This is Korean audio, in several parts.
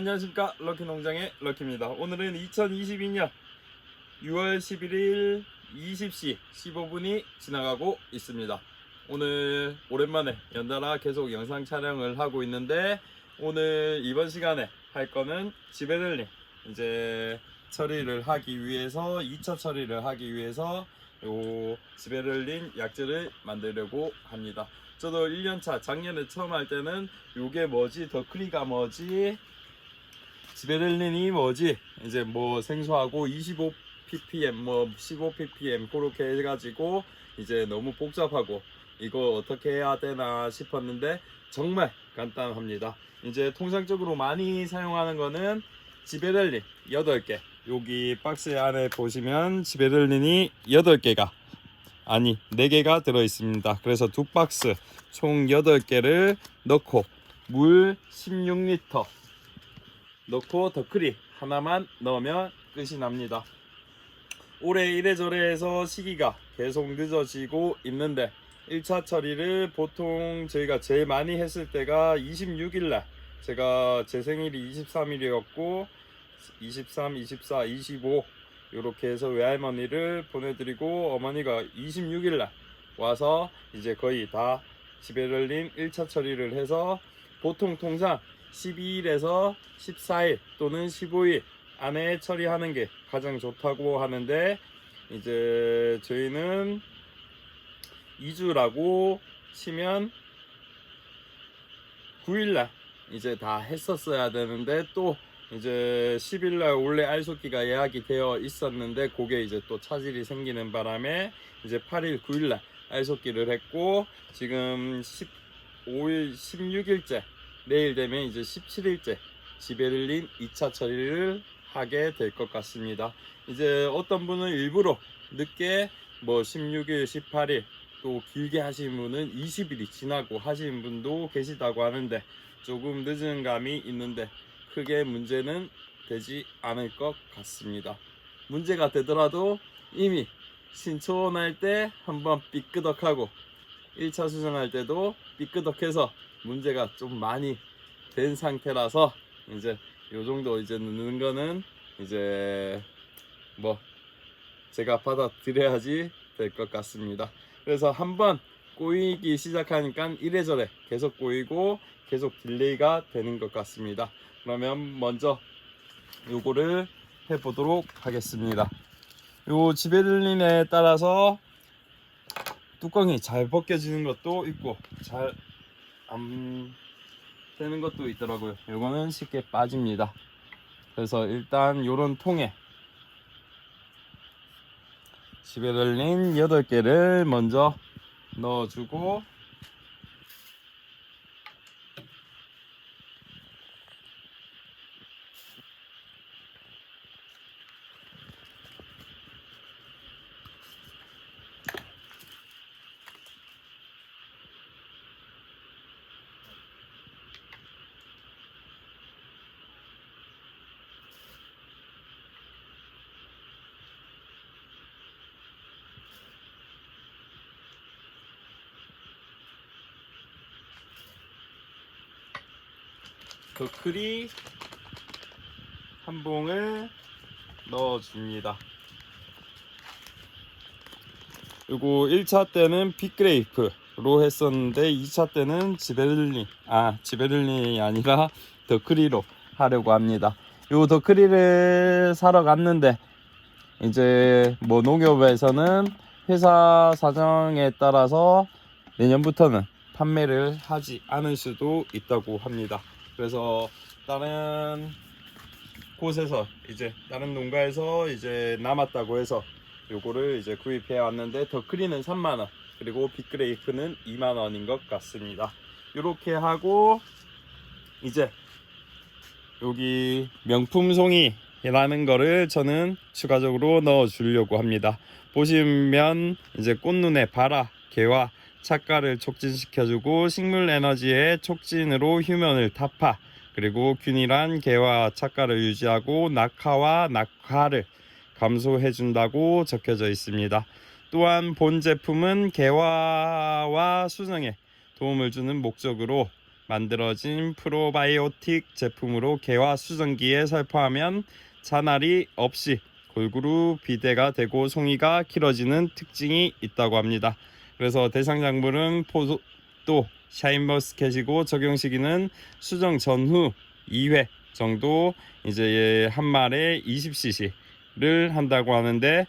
안녕하십니까, 럭키농장의 럭키입니다. 오늘은 2022년 6월 11일 20시 15분이 지나가고 있습니다. 오늘 오랜만에 연달아 계속 영상 촬영을 하고 있는데, 오늘 이번 시간에 할 거는 지베렐린 이제 처리를 하기 위해서 2차 처리를 하기 위해서 요 지베렐린 약재를 만들려고 합니다. 저도 1년차 작년에 처음 할 때는 요게 뭐지, 더크리가 뭐지, 지베렐린이 뭐지, 이제 뭐 생소하고 25ppm 뭐 15ppm 그렇게 해가지고 이제 너무 복잡하고 이거 어떻게 해야 되나 싶었는데 정말 간단합니다. 이제 통상적으로 많이 사용하는 거는 지베렐린 8개, 여기 박스 안에 보시면 지베렐린이 8개가 아니 4개가 들어 있습니다. 그래서 두 박스 총 8개를 넣고 물 16리터 넣고 더크리 하나만 넣으면 끝이 납니다. 올해 이래저래 해서 시기가 계속 늦어지고 있는데 1차 처리를 보통 저희가 제일 많이 했을 때가 26일날, 제가 제 생일이 23일이었고 23, 24, 25 이렇게 해서 외할머니를 보내드리고 어머니가 26일날 와서 이제 거의 다 지베렐린 1차 처리를 해서 보통 통상 12일에서 14일 또는 15일 안에 처리하는 게 가장 좋다고 하는데, 이제 저희는 2주라고 치면 9일날 이제 다 했었어야 되는데, 또 이제 10일날 원래 알속기가 예약이 되어 있었는데 그게 이제 또 차질이 생기는 바람에 이제 8일 9일날 알속기를 했고, 지금 15일 16일째 내일 되면 이제 17일째 지베렐린 2차 처리를 하게 될 것 같습니다. 이제 어떤 분은 일부러 늦게 뭐 16일 18일 또 길게 하시는 분은 20일이 지나고 하시는 분도 계시다고 하는데, 조금 늦은 감이 있는데 크게 문제는 되지 않을 것 같습니다. 문제가 되더라도 이미 신촌할 때 한번 삐끄덕하고 1차 수정할 때도 삐끄덕해서 문제가 좀 많이 된 상태라서 이제 요 정도 이제 넣는 거는 이제 뭐 제가 받아들여야지 될 것 같습니다. 그래서 한번 꼬이기 시작하니까 이래저래 계속 꼬이고 계속 딜레이가 되는 것 같습니다. 그러면 먼저 요거를 해보도록 하겠습니다. 요 지베렐린에 따라서 뚜껑이 잘 벗겨지는 것도 있고 잘 안 되는 것도 있더라고요. 요거는 쉽게 빠집니다. 그래서 일단 요런 통에 지베렐린 8개를 먼저 넣어주고, 더크리 한 봉을 넣어줍니다. 그리고 1차 때는 빅그레이프로 했었는데 2차 때는 지베렐린이 아니라 더크리로 하려고 합니다. 요 더크리를 사러 갔는데 이제 뭐 농협에서는 회사 사정에 따라서 내년부터는 판매를 하지 않을 수도 있다고 합니다. 그래서 다른 곳에서 이제 다른 농가에서 이제 남았다고 해서 요거를 이제 구입해 왔는데, 더크리는 3만원 그리고 빅그레이프는 2만원인 것 같습니다. 요렇게 하고 이제 여기 명품송이라는 거를 저는 추가적으로 넣어 주려고 합니다. 보시면 이제 꽃눈의 발화, 개화, 착과를 촉진시켜주고 식물 에너지의 촉진으로 휴면을 타파, 그리고 균일한 개화 착과를 유지하고 낙하와 낙화를 감소해준다고 적혀져 있습니다. 또한 본 제품은 개화와 수정에 도움을 주는 목적으로 만들어진 프로바이오틱 제품으로 개와 수정기에 살포하면 잔알이 없이 골고루 비대가 되고 송이가 길어지는 특징이 있다고 합니다. 그래서 대상작물은 포도, 샤인머스켓이고 적용 시기는 수정 전후 2회 정도 이제 한 말에 20cc를 한다고 하는데,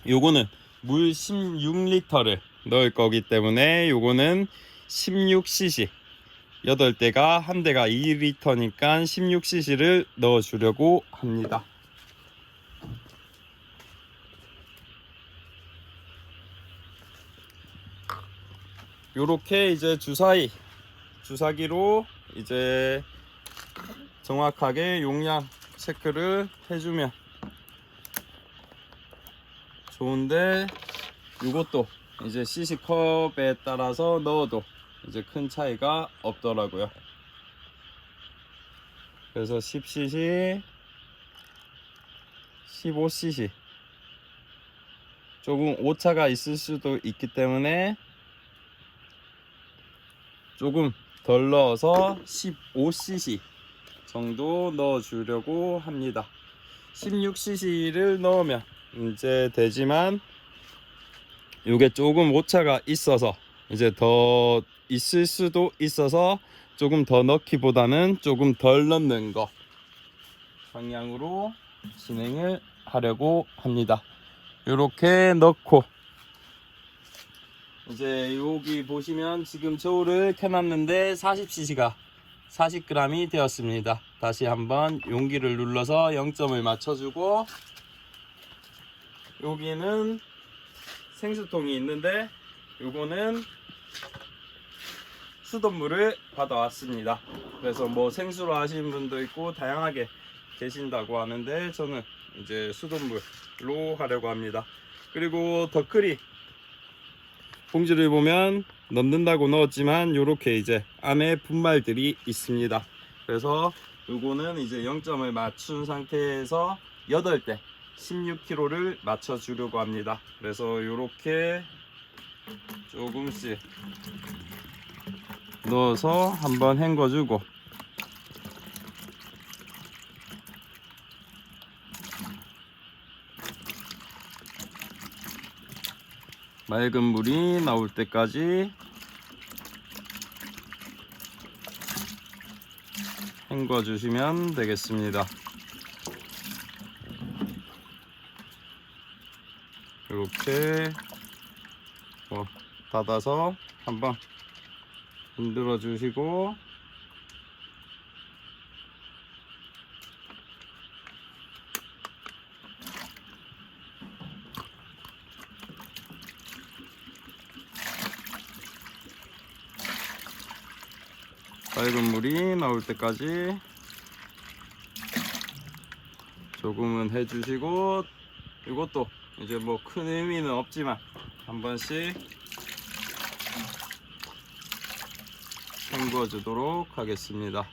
요거는 물 16리터를 넣을 거기 때문에 요거는 16cc 8대가 한 대가 2리터니까 16cc를 넣어 주려고 합니다. 요렇게 이제 주사기로 이제 정확하게 용량 체크를 해주면 좋은데, 이것도 이제 cc 컵에 따라서 넣어도 이제 큰 차이가 없더라고요. 그래서 10cc, 15cc 조금 오차가 있을 수도 있기 때문에 조금 덜 넣어서 15cc 정도 넣어 주려고 합니다. 16cc를 넣으면 이제 되지만 이게 조금 오차가 있어서 이제 더 있을 수도 있어서 조금 더 넣기보다는 조금 덜 넣는 거 방향으로 진행을 하려고 합니다. 이렇게 넣고 이제 여기 보시면 지금 저울을 켜놨는데 40cc가 40g이 되었습니다. 다시 한번 용기를 눌러서 0점을 맞춰주고, 여기는 생수통이 있는데 요거는 수돗물을 받아왔습니다. 그래서 뭐 생수로 하시는 분도 있고 다양하게 계신다고 하는데 저는 이제 수돗물로 하려고 합니다. 그리고 더크리 봉지를 보면 넣는다고 넣었지만 요렇게 이제 안에 분말들이 있습니다. 그래서 요거는 이제 0점을 맞춘 상태에서 8대 16kg를 맞춰 주려고 합니다. 그래서 요렇게 조금씩 넣어서 한번 헹궈 주고, 맑은 물이 나올 때까지 헹궈 주시면 되겠습니다. 이렇게 닫아서 한번 흔들어 주시고, 맑은 물이 나올 때까지 조금은 해주시고, 이것도 이제 뭐 큰 의미는 없지만 한 번씩 헹궈 주도록 하겠습니다.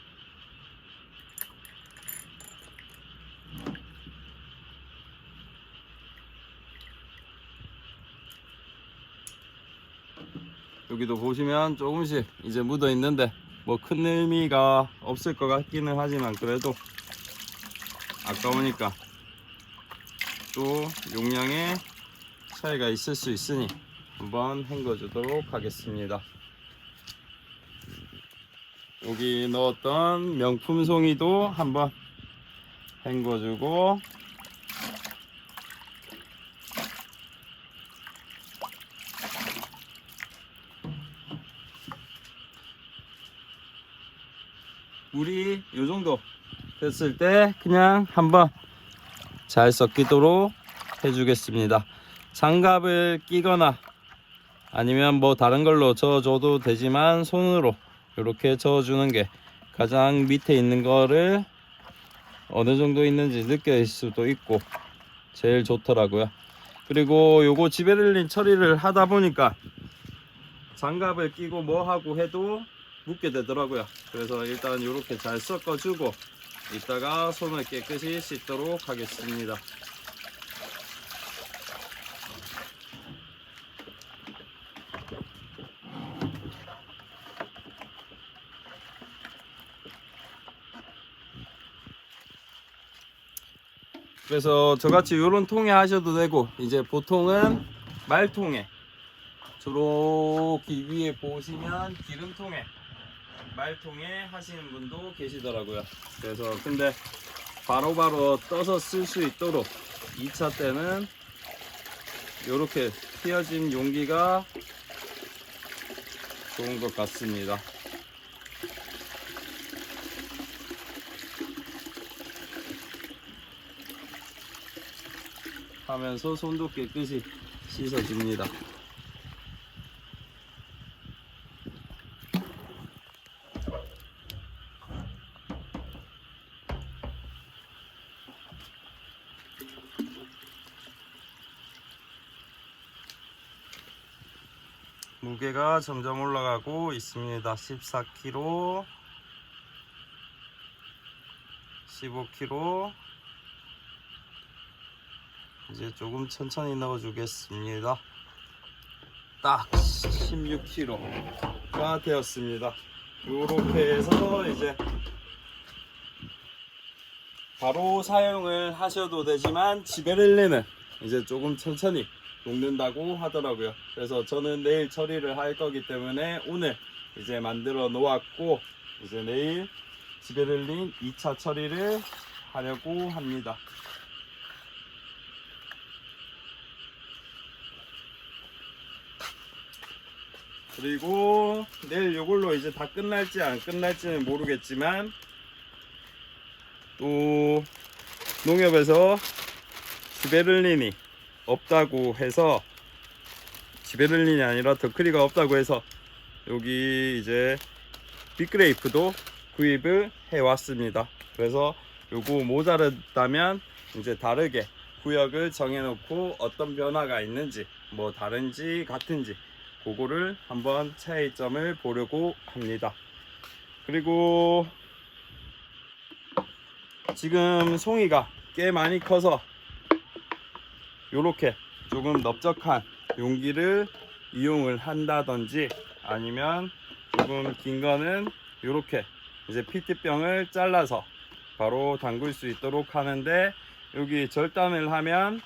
여기도 보시면 조금씩 이제 묻어 있는데 뭐 큰 의미가 없을 것 같기는 하지만 그래도 아까우니까 또 용량에 차이가 있을 수 있으니 한번 헹궈 주도록 하겠습니다. 여기 넣었던 명품 송이도 한번 헹궈 주고, 물이 이 정도 됐을 때 그냥 한번 잘 섞이도록 해주겠습니다. 장갑을 끼거나 아니면 뭐 다른 걸로 저어줘도 되지만 손으로 이렇게 저어주는 게 가장 밑에 있는 거를 어느 정도 있는지 느낄 수도 있고 제일 좋더라고요. 그리고 요거 지베렐린 처리를 하다 보니까 장갑을 끼고 뭐 하고 해도 묻게 되더라고요. 그래서 일단 이렇게 잘 섞어주고 이따가 손을 깨끗이 씻도록 하겠습니다. 그래서 저같이 요런 통에 하셔도 되고, 이제 보통은 말통에, 저렇게 위에 보시면 기름통에, 말통에 하시는 분도 계시더라고요. 그래서 근데 바로바로 떠서 쓸 수 있도록 2차 때는 요렇게 휘어진 용기가 좋은 것 같습니다. 하면서 손도 깨끗이 씻어줍니다. 무게가 점점 올라가고 있습니다. 14kg, 15kg. 이제 조금 천천히 넣어 주겠습니다. 딱 16kg가 되었습니다. 요렇게 해서 이제 바로 사용을 하셔도 되지만 지베렐린은 이제 조금 천천히 녹는다고 하더라고요. 그래서 저는 내일 처리를 할 거기 때문에 오늘 이제 만들어 놓았고, 이제 내일 지베렐린 2차 처리를 하려고 합니다. 그리고 내일 이걸로 이제 다 끝날지 안 끝날지는 모르겠지만, 또 농협에서 지베렐린이 없다고 해서, 지베렐린이 아니라 더크리가 없다고 해서 여기 이제 빅그레이프도 구입을 해 왔습니다. 그래서 요거 모자르다면 이제 다르게 구역을 정해 놓고 어떤 변화가 있는지, 뭐 다른지 같은지 그거를 한번 차이점을 보려고 합니다. 그리고 지금 송이가 꽤 많이 커서 요렇게 조금 넓적한 용기를 이용을 한다든지, 아니면 조금 긴 거는 요렇게 이제 피트병을 잘라서 바로 담글 수 있도록 하는데, 여기 절단을 하면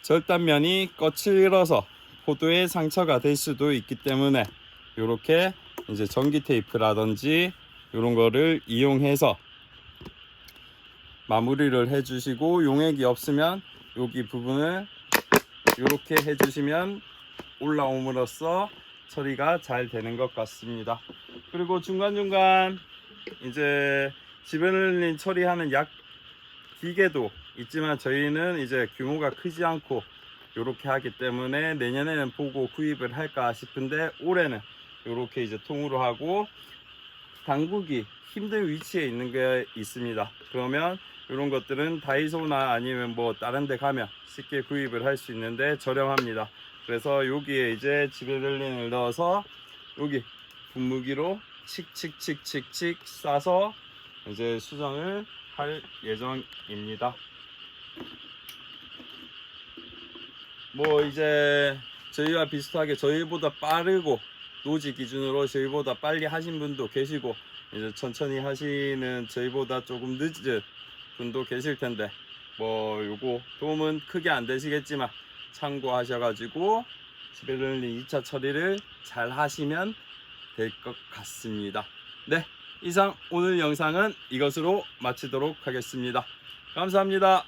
절단면이 거칠어서 포도에 상처가 될 수도 있기 때문에 요렇게 이제 전기 테이프라든지 요런 거를 이용해서 마무리를 해 주시고, 용액이 없으면 여기 부분을 요렇게 해 주시면 올라옴으로써 처리가 잘 되는 것 같습니다. 그리고 중간중간 이제 지베렐린 처리하는 약 기계도 있지만, 저희는 이제 규모가 크지 않고 요렇게 하기 때문에 내년에는 보고 구입을 할까 싶은데, 올해는 요렇게 이제 통으로 하고 담그기 힘든 위치에 있는 게 있습니다. 그러면 이런 것들은 다이소나 아니면 뭐 다른 데 가면 쉽게 구입을 할 수 있는데 저렴합니다. 그래서 여기에 이제 지베렐린을 넣어서 여기 분무기로 칙칙칙칙칙 싸서 이제 수정을 할 예정입니다. 뭐 이제 저희와 비슷하게 저희보다 빠르고 노지 기준으로 저희보다 빨리 하신 분도 계시고, 이제 천천히 하시는 저희보다 조금 늦은 분도 계실 텐데, 뭐 요거 도움은 크게 안 되시겠지만 참고하셔가지고 지베렐린 2차 처리를 잘 하시면 될 것 같습니다. 네, 이상 오늘 영상은 이것으로 마치도록 하겠습니다. 감사합니다.